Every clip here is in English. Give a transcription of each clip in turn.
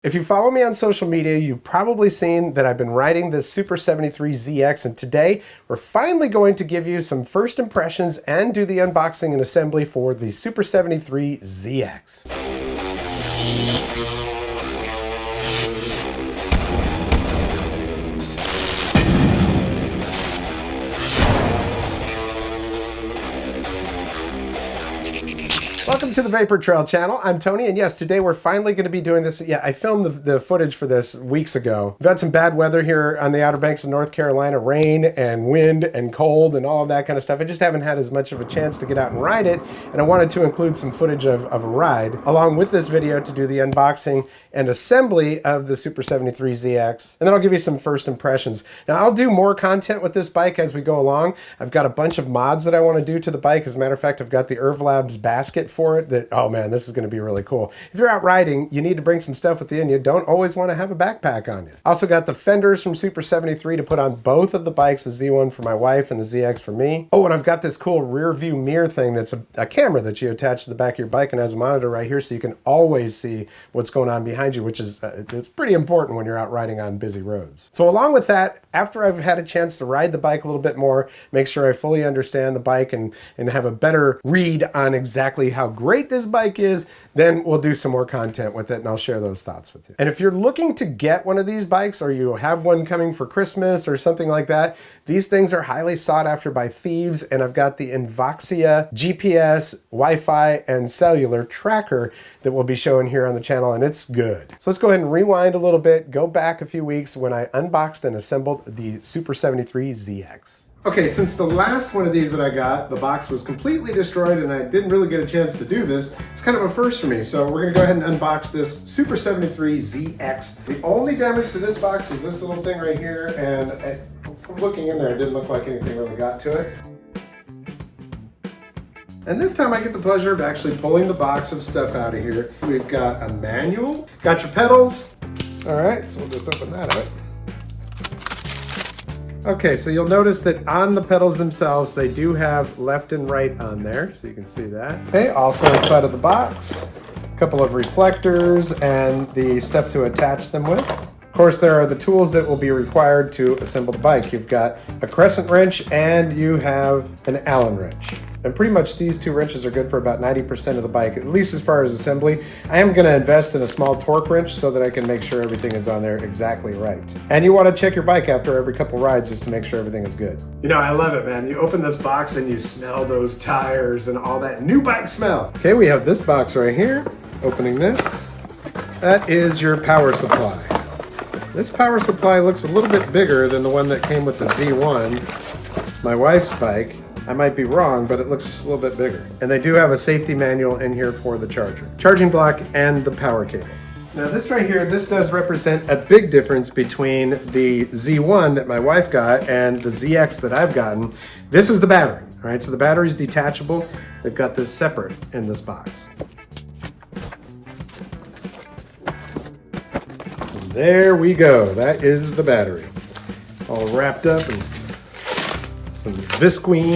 If you follow me on social media, you've probably seen that I've been riding this Super73 ZX, and today we're finally going to give you some first impressions and do the unboxing and assembly for the Super73 ZX. Welcome to the Vapor Trail channel. I'm Tony, and yes, today we're finally going to be doing this. Yeah, I filmed the footage for this weeks ago. We've had some bad weather here on the Outer Banks of North Carolina, rain and wind and cold and all of that kind of stuff. I just haven't had as much of a chance to get out and ride it, and I wanted to include some footage of a ride along with this video to do the unboxing and assembly of the Super73 ZX, and then I'll give you some first impressions. Now, I'll do more content with this bike as we go along. I've got a bunch of mods that I want to do to the bike. As a matter of fact, I've got the Irv Labs basket for it that, oh man, this is going to be really cool. If you're out riding, you need to bring some stuff with you, and you don't always want to have a backpack on you. Also got the fenders from Super73 to put on both of the bikes, the Z1 for my wife and the ZX for me. Oh, and I've got this cool rear view mirror thing that's a camera that you attach to the back of your bike and has a monitor right here so you can always see what's going on behind you, which is it's pretty important when you're out riding on busy roads. So along with that, after I've had a chance to ride the bike a little bit more, make sure I fully understand the bike and have a better read on exactly how great this bike is, then we'll do some more content with it and I'll share those thoughts with you. And if you're looking to get one of these bikes, or you have one coming for Christmas or something like that, these things are highly sought after by thieves, and I've got the Invoxia GPS, Wi-Fi, and cellular tracker that we'll be showing here on the channel, and it's good. So let's go ahead and rewind a little bit, go back a few weeks when I unboxed and assembled the Super73 ZX. Okay, since the last one of these that I got, the box was completely destroyed and I didn't really get a chance to do this, it's kind of a first for me. So we're gonna go ahead and unbox this Super73 ZX. The only damage to this box is this little thing right here, and from looking in there, it didn't look like anything really got to it. And this time I get the pleasure of actually pulling the box of stuff out of here. We've got a manual, got your pedals. All right, so we'll just open that up. Okay, so you'll notice that on the pedals themselves, they do have left and right on there, so you can see that. Okay, also inside of the box, a couple of reflectors and the stuff to attach them with. Of course, there are the tools that will be required to assemble the bike. You've got a crescent wrench and you have an Allen wrench. And pretty much these two wrenches are good for about 90% of the bike, at least as far as assembly. I am going to invest in a small torque wrench so that I can make sure everything is on there exactly right. And you want to check your bike after every couple rides just to make sure everything is good. You know, I love it, man. You open this box and you smell those tires and all that new bike smell. Okay, we have this box right here. Opening this. That is your power supply. This power supply looks a little bit bigger than the one that came with the Z1, my wife's bike. I might be wrong, but it looks just a little bit bigger. And they do have a safety manual in here for the charger, charging block, and the power cable. Now this right here, this does represent a big difference between the Z1 that my wife got and the ZX that I've gotten. This is the battery, all right? So the battery's detachable. They've got this separate in this box. And there we go. That is the battery, all wrapped up and some visqueen.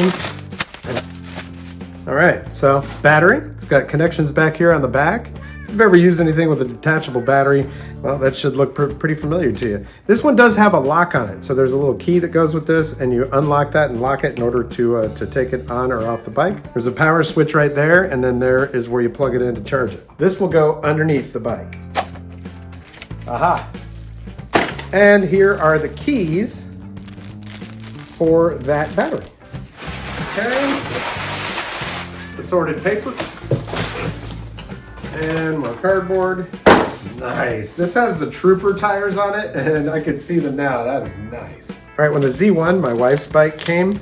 All right, so battery. It's got connections back here on the back. If you've ever used anything with a detachable battery, well, that should look pretty familiar to you. This one does have a lock on it, so there's a little key that goes with this, and you unlock that and lock it in order to take it on or off the bike. There's a power switch right there, and then there is where you plug it in to charge it. This will go underneath the bike. Aha! And here are the keys for that battery. Okay, assorted paper and more cardboard. Nice. This has the Trooper tires on it, and I can see them now. That is nice. All right, when the Z1, my wife's bike, came,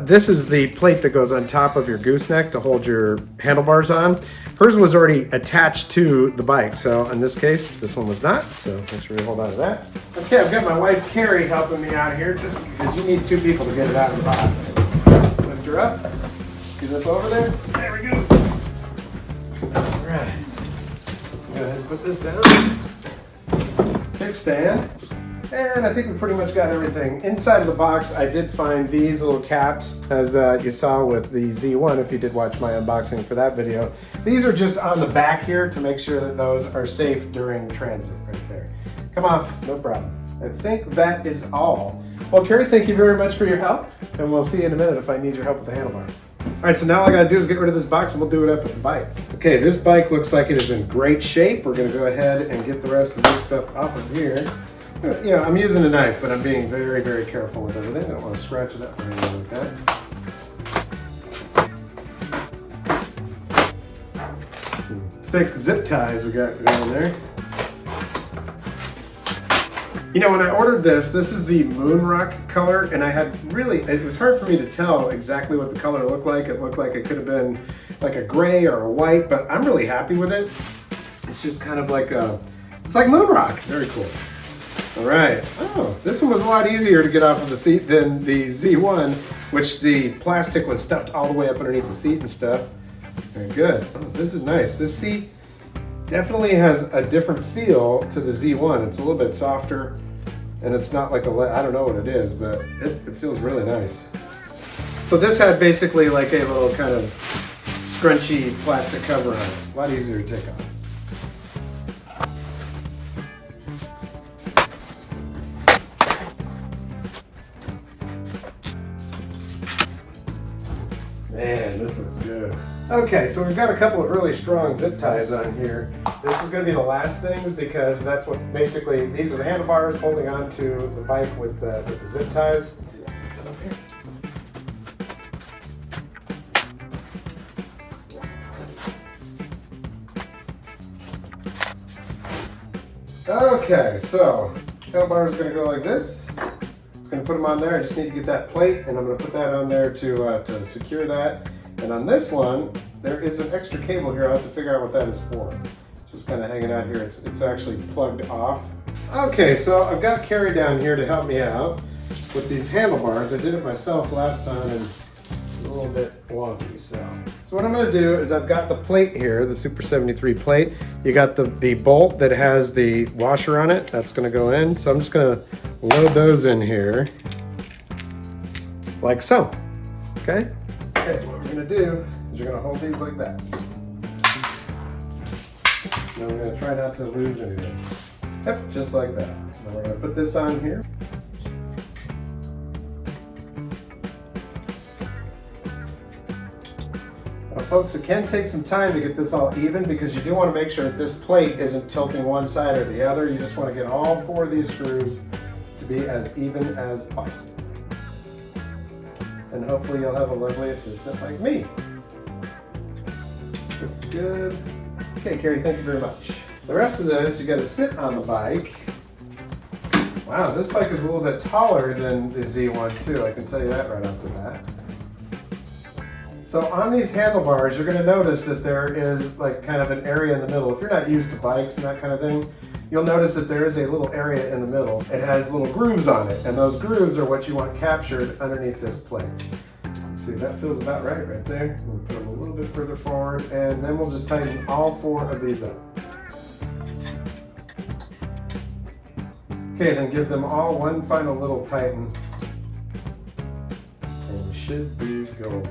this is the plate that goes on top of your gooseneck to hold your handlebars on. Hers was already attached to the bike, so in this case, this one was not, so make sure you hold on to that. Okay, I've got my wife Carrie helping me out here, just because you need two people to get it out of the box. Lift her up, get up over there, there we go. All right, go ahead and put this down. Kickstand. And I think we pretty much got everything. Inside of the box, I did find these little caps, as you saw with the Z1, if you did watch my unboxing for that video. These are just on the back here to make sure that those are safe during transit right there. Come off, no problem. I think that is all. Well, Carrie, thank you very much for your help, and we'll see you in a minute if I need your help with the handlebars. All right, so now all I gotta do is get rid of this box and we'll do it up with the bike. Okay, this bike looks like it is in great shape. We're gonna go ahead and get the rest of this stuff off of here. You know, I'm using a knife, but I'm being very, very careful with everything. I don't want to scratch it up or anything like that. Some thick zip ties we got going there. You know, when I ordered this is the moon rock color, and I had really, it was hard for me to tell exactly what the color looked like. It looked like it could have been like a gray or a white, but I'm really happy with it. It's just kind of like it's like moon rock. Very cool. All right. Oh, this one was a lot easier to get off of the seat than the Z1, which the plastic was stuffed all the way up underneath the seat and stuff. Very good. Oh, this is nice. This seat definitely has a different feel to the Z1. It's a little bit softer, and it's not like I don't know what it is, but it feels really nice. So this had basically like a little kind of scrunchy plastic cover on it. A lot easier to take off. Man, this looks good. Okay, so we've got a couple of really strong zip ties on here. This is going to be the last things because that's what basically, these are the handlebars holding on to the bike with the zip ties. Okay, so handlebar is going to go like this. Going to put them on there. I just need to get that plate, and I'm going to put that on there to secure that. And on this one, there is an extra cable here. I'll have to figure out what that is for. Just kind of hanging out here. It's actually plugged off. Okay, so I've got Carrie down here to help me out with these handlebars. I did it myself last time, and it's a little bit wonky. So what I'm going to do is I've got the plate here, the Super73 plate. You got the bolt that has the washer on it. That's going to go in. So I'm just going to load those in here like so. Okay? Okay, what we're going to do is you're going to hold these like that. Now we're going to try not to lose anything. Yep, just like that. Now we're going to put this on here. Folks, it can take some time to get this all even because you do want to make sure that this plate isn't tilting one side or the other. You just want to get all four of these screws to be as even as possible. And hopefully you'll have a lovely assistant like me. That's good. Okay, Carrie, thank you very much. The rest of this, you got to sit on the bike. Wow, this bike is a little bit taller than the Z1 too. I can tell you that right off the bat. So on these handlebars, you're going to notice that there is like kind of an area in the middle. If you're not used to bikes and that kind of thing, you'll notice that there is a little area in the middle. It has little grooves on it, and those grooves are what you want captured underneath this plate. Let's see, that feels about right there. We'll put them a little bit further forward, and then we'll just tighten all four of these up. Okay, then give them all one final little tighten, and we should be golden.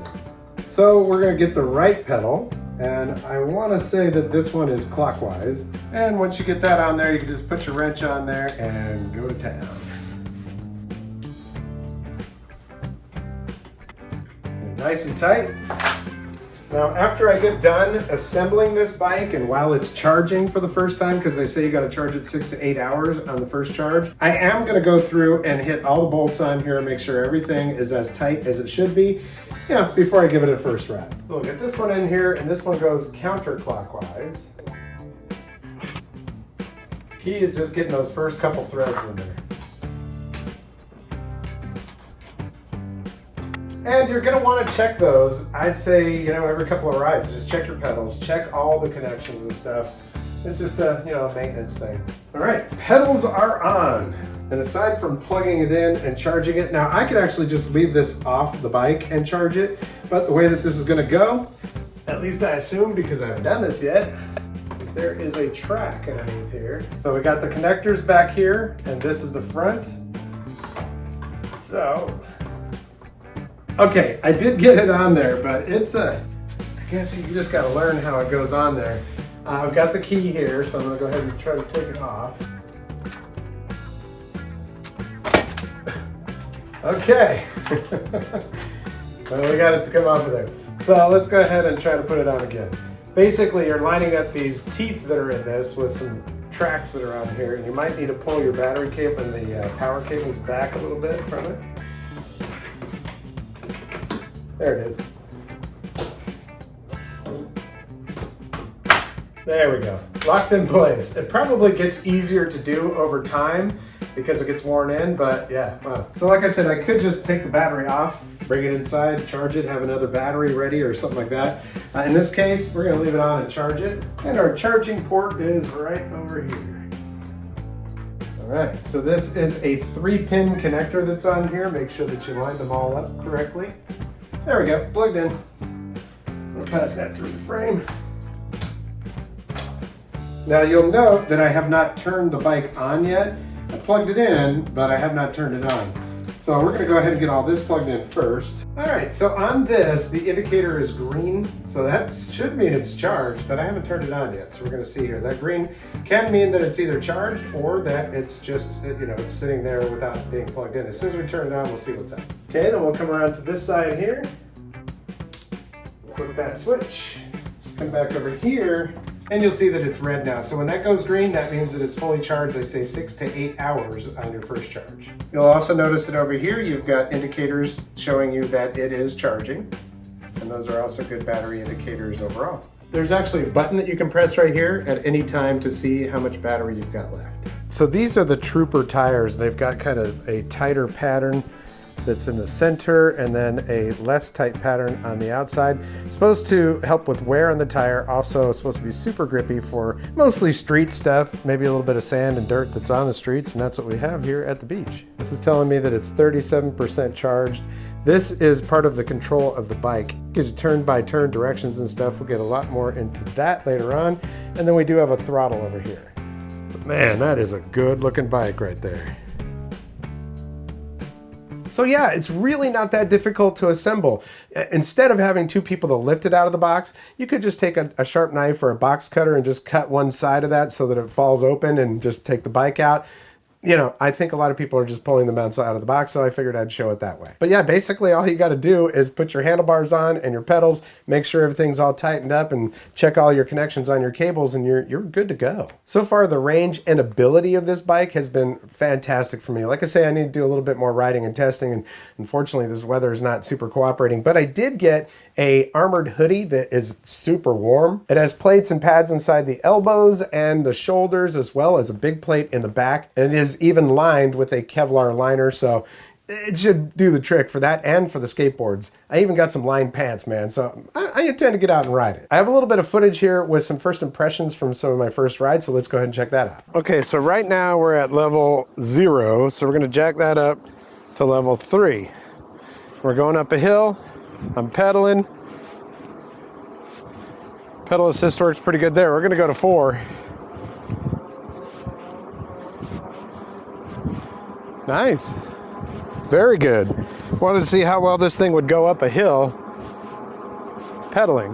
So we're going to get the right pedal, and I want to say that this one is clockwise. And once you get that on there, you can just put your wrench on there and go to town. And nice and tight. Now after I get done assembling this bike, and while it's charging for the first time, because they say you got to charge it 6 to 8 hours on the first charge, I am going to go through and hit all the bolts on here and make sure everything is as tight as it should be, you know, before I give it a first ride. So we'll get this one in here, and this one goes counterclockwise. Key is just getting those first couple threads in there. And you're going to want to check those, I'd say, you know, every couple of rides. Just check your pedals, check all the connections and stuff. It's just a, you know, maintenance thing. All right, pedals are on. And aside from plugging it in and charging it, now I could actually just leave this off the bike and charge it, but the way that this is going to go, at least I assume because I haven't done this yet, is there is a track underneath here. So we got the connectors back here, and this is the front. So, okay, I did get it on there, but it's I guess you just gotta learn how it goes on there. I've got the key here, so I'm gonna go ahead and try to take it off. Okay. Well, we got it to come off of there. So let's go ahead and try to put it on again. Basically, you're lining up these teeth that are in this with some tracks that are on here, and you might need to pull your battery cable and the power cables back a little bit from it. There it is. There we go. Locked in place. It probably gets easier to do over time because it gets worn in, but yeah, wow. So like I said, I could just take the battery off, bring it inside, charge it, have another battery ready or something like that. In this case, we're gonna leave it on and charge it. And our charging port is right over here. All right, so this is a 3-pin connector that's on here. Make sure that you line them all up correctly. There we go, plugged in. We'll pass that through the frame. Now you'll note that I have not turned the bike on yet. I plugged it in, but I have not turned it on. So we're gonna go ahead and get all this plugged in first. All right, so on this, the indicator is green. So that should mean it's charged, but I haven't turned it on yet. So we're gonna see here. That green can mean that it's either charged or that it's just, it's sitting there without being plugged in. As soon as we turn it on, we'll see what's up. Okay, then we'll come around to this side here. Flip that switch. Come back over here. And you'll see that it's red now. So when that goes green, that means that it's fully charged. They say 6 to 8 hours on your first charge. You'll also notice that over here, you've got indicators showing you that it is charging. And those are also good battery indicators overall. There's actually a button that you can press right here at any time to see how much battery you've got left. So these are the Trooper tires. They've got kind of a tighter pattern that's in the center and then a less tight pattern on the outside. It's supposed to help with wear on the tire. Also, it's supposed to be super grippy for mostly street stuff, maybe a little bit of sand and dirt that's on the streets, and that's what we have here at the beach. This is telling me that it's 37% charged. This is part of the control of the bike. It gives you turn-by-turn directions and stuff. We'll get a lot more into that later on. And then we do have a throttle over here. But man, that is a good-looking bike right there. So yeah, it's really not that difficult to assemble. Instead of having two people to lift it out of the box, you could just take a sharp knife or a box cutter and just cut one side of that so that it falls open and just take the bike out. I think a lot of people are just pulling them outside of the box, so I figured I'd show it that way. But yeah, basically all you got to do is put your handlebars on and your pedals, make sure everything's all tightened up, and check all your connections on your cables, and you're good to go. So far, the range and ability of this bike has been fantastic for me. Like I say, I need to do a little bit more riding and testing, and unfortunately, this weather is not super cooperating. But I did get a armored hoodie that is super warm. It has plates and pads inside the elbows and the shoulders, as well as a big plate in the back, and it is even lined with a Kevlar liner, so it should do the trick for that and for the skateboards. I even got some lined pants, man, so I intend to get out and ride it. I have a little bit of footage here with some first impressions from some of my first rides, so let's go ahead and check that out. Okay, so right now we're at level 0, so we're gonna jack that up to level 3. We're going up a hill. I'm pedaling. Pedal assist works pretty good there. We're gonna go to 4. Nice. Very good. Wanted to see how well this thing would go up a hill pedaling.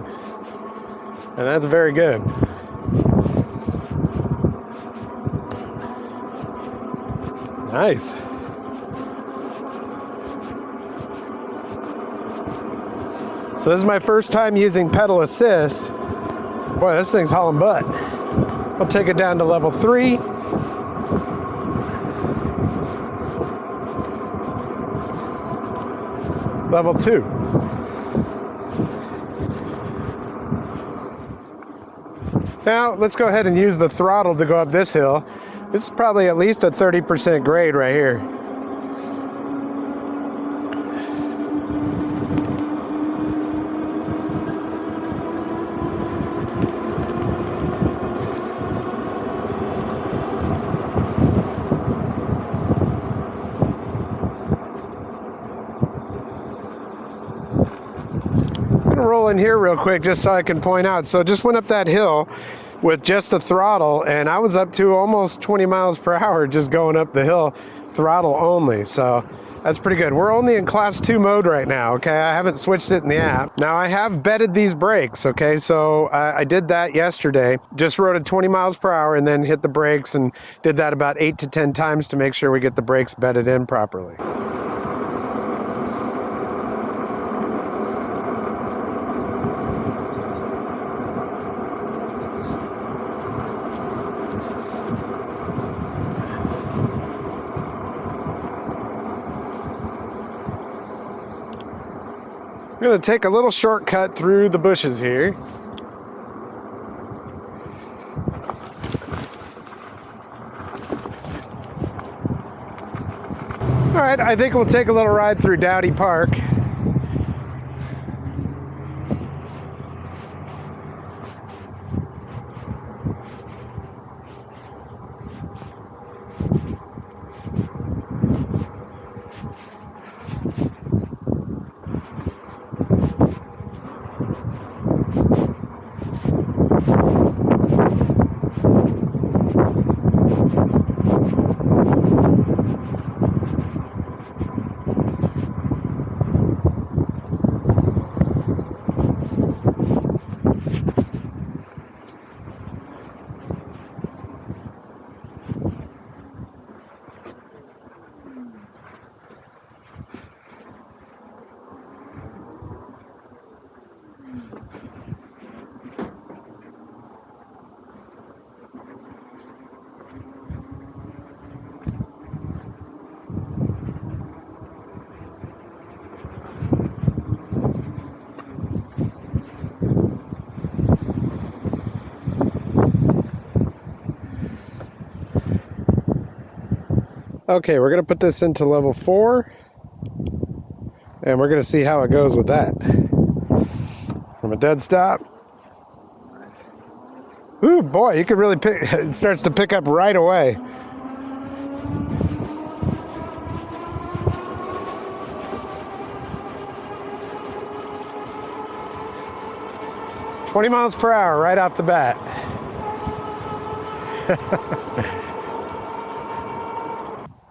And that's very good. Nice. So this is my first time using pedal assist. Boy, this thing's hauling butt. I'll take it down to level 3. Level 2. Now, let's go ahead and use the throttle to go up this hill. This is probably at least a 30% grade right here. In here real quick just so I can point out. So just went up that hill. with just the throttle, and I was up to almost 20 miles per hour just going up the hill, throttle only. So that's pretty good. We're only in class 2 mode right now, okay? I haven't switched it in the app. Now I have bedded these brakes, okay? So I did that yesterday. Just rode at 20 miles per hour and then hit the brakes and did that about 8 to 10 times to make sure we get the brakes bedded in properly. I'm going to take a little shortcut through the bushes here. All right, I think we'll take a little ride through Dowdy Park. Okay, we're going to put this into level 4, and we're going to see how it goes with that. From a dead stop. Ooh, boy, you can really pick, it starts to pick up right away. "20 miles per hour right off the bat."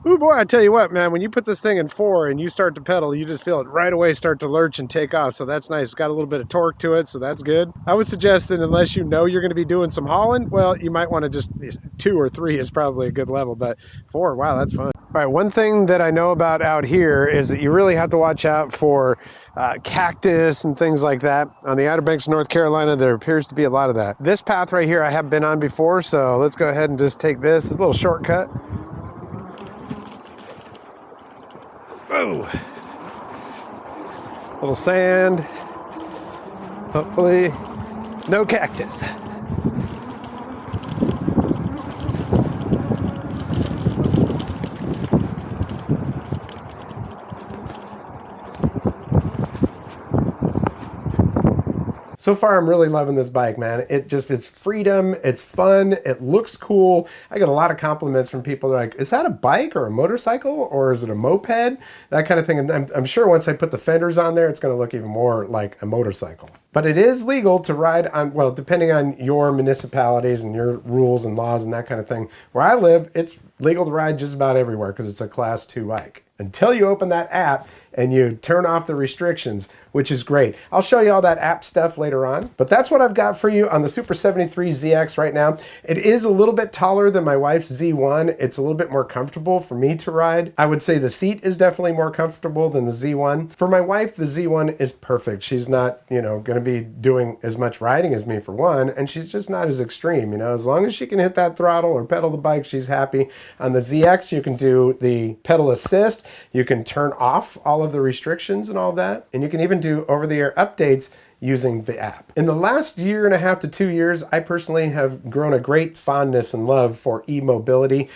Ooh, boy, I tell you what, man, when you put this thing in 4 and you start to pedal, you just feel it right away start to lurch and take off. So that's nice. It's got a little bit of torque to it, so that's good. I would suggest that unless you know you're going to be doing some hauling, well, you might want to just, 2 or 3 is probably a good level, but 4, wow, that's fun. All right, one thing that I know about out here is that you really have to watch out for cactus and things like that. On the Outer Banks of North Carolina, there appears to be a lot of that. This path right here I have been on before, so let's go ahead and just take this. It's a little shortcut. Whoa. Little sand. Hopefully no cactus. So far, I'm really loving this bike, man. It's freedom, it's fun, it looks cool. I get a lot of compliments from people that are like, is that a bike or a motorcycle or is it a moped? That kind of thing. And I'm sure once I put the fenders on there, it's gonna look even more like a motorcycle. But it is legal to ride on, well, depending on your municipalities and your rules and laws and that kind of thing. Where I live, it's legal to ride just about everywhere because it's a class 2 bike. Until you open that app and you turn off the restrictions, which is great. I'll show you all that app stuff later on, but that's what I've got for you on the Super73 ZX right now. It is a little bit taller than my wife's Z1. It's a little bit more comfortable for me to ride. I would say the seat is definitely more comfortable than the Z1. For my wife, the Z1 is perfect. She's not, going to be doing as much riding as me for one, and she's just not as extreme, as long as she can hit that throttle or pedal the bike, she's happy. On the ZX, you can do the pedal assist. You can turn off all of the restrictions and all that, and you can even do over-the-air updates using the app. In the last 1.5 to 2 years, I personally have grown a great fondness and love for e-mobility.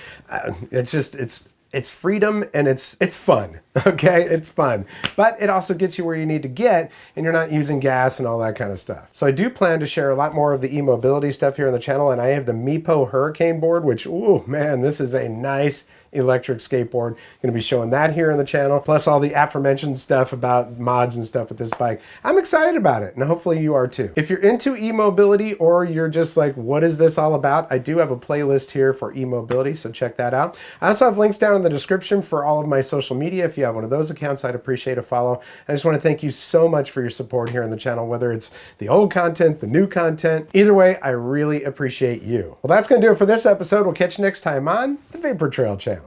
It's It's freedom and it's fun, okay? It's fun. But it also gets you where you need to get and you're not using gas and all that kind of stuff. So I do plan to share a lot more of the e-mobility stuff here on the channel, and I have the Meepo Hurricane board, which, ooh, man, this is a nice electric skateboard. Going to be showing that here on the channel, plus all the aforementioned stuff about mods and stuff with this bike. I'm excited about it, and hopefully you are too. If you're into e-mobility or you're just like, what is this all about? I do have a playlist here for e-mobility, so check that out. I also have links down in the description for all of my social media. If you have one of those accounts, I'd appreciate a follow. I just want to thank you so much for your support here on the channel, whether it's the old content, the new content. Either way, I really appreciate you. Well, that's going to do it for this episode. We'll catch you next time on the Vapor Trail channel.